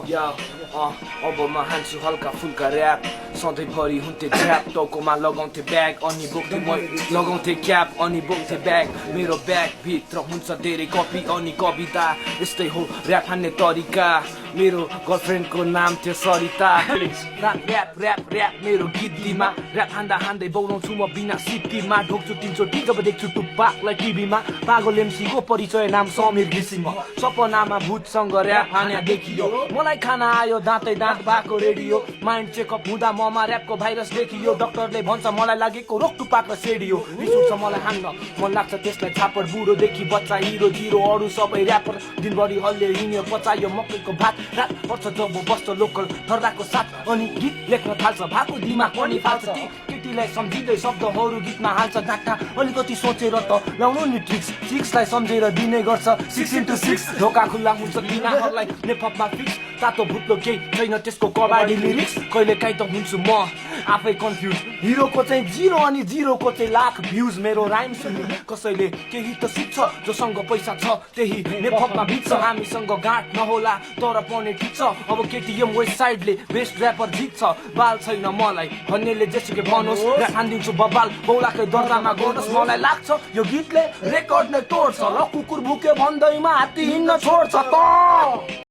या अब म हान्छु हल्का फुल्का ऱ्याप सधैँभरि हुन्थे झ्याप टाउकोमा लगाउँथे ब्याग अनि बोक्थे म लगाउँथे क्याप अनि बोक्थे ब्याग मेरो ब्याग भित्र हुन्छ धेरै कपी अनि कविता यस्तै हो ऱ्याप हान्ने तरिका मेरो गर्लफ्रेन्डको नाम थियो सरिता ऱ्याप ऱ्याप ऱ्याप मेरो गीतमा ऱ्याप हान्दा हान्दै बोलाउँछु म बिना सिटीमा ढोक्छु 3 चोटि जब देख्छु टुप्पाकलाई टिभीमा पागल एमसीको परिचय नाम समीर घिसिङ सपनामा भूतसँग ऱ्याप हान्या देखियो मलाई खाना आयो दाँतै दाँत भएको रेडियो माइन्ड चेकअप हुँदा ममा ऱ्यापको भाइरस देखियो डाक्टरले भन्छ मलाई लागेको रोग टुपाक र सेडियो रिस उठ्छ मलाई हान्न मन लाग्छ त्यसलाई छापड बुढोदेखि बच्चा हिरो जिरो अरू सबै ऱ्यापर दिनभरि हल्ले हिँड्यो पचायो मकैको भात रात पर्छ जब बस्छ लोकल धर्दाको साथ अनि गीत लेख्न थाल्छ भएको दिमाग पनि फाल्छ केटीलाई सम्झिँदै शब्दहरू गीतमा हाल्छ डाक्टा अलिकति सोचेर त लाउनु नि ट्रिक्सलाई सम्झेर दिने गर्छ 6x6 ढोका खुल्ला हुन्छ तिनीहरूलाई नेपथ्यमा फिक्स तातो भुत्लो केही छैन त्यसको कबाडी लिरिक्स कहिले काहीँ त हुन्छु म आफै कन्फ्युज हिरोको चाहिँ 0 अनि 0को चाहिँ लाख भ्युज मेरो राइम सुन्नु कसैले केही त सिक्छ जोसँग पैसा छ त्यही नेपथ्यमा भिज्छ हामीसँग गाँठ नहोला तर पनि ठिक छ अब केटीएम वेस्ट साइडले बेस्ट ऱ्यापर जित्छ बाल छैन मलाई भन्नेले जेसुकै भनोस् ऱ्याप हान्दिन्छु बबाल बौलाकै दर्जामा गर्नुहोस् मलाई लाग्छ यो गीतले रेकर्ड नै तोड्छ र कुकुर भुक्यो भन्दैमा हात्ती हिँड्न छोड्छ त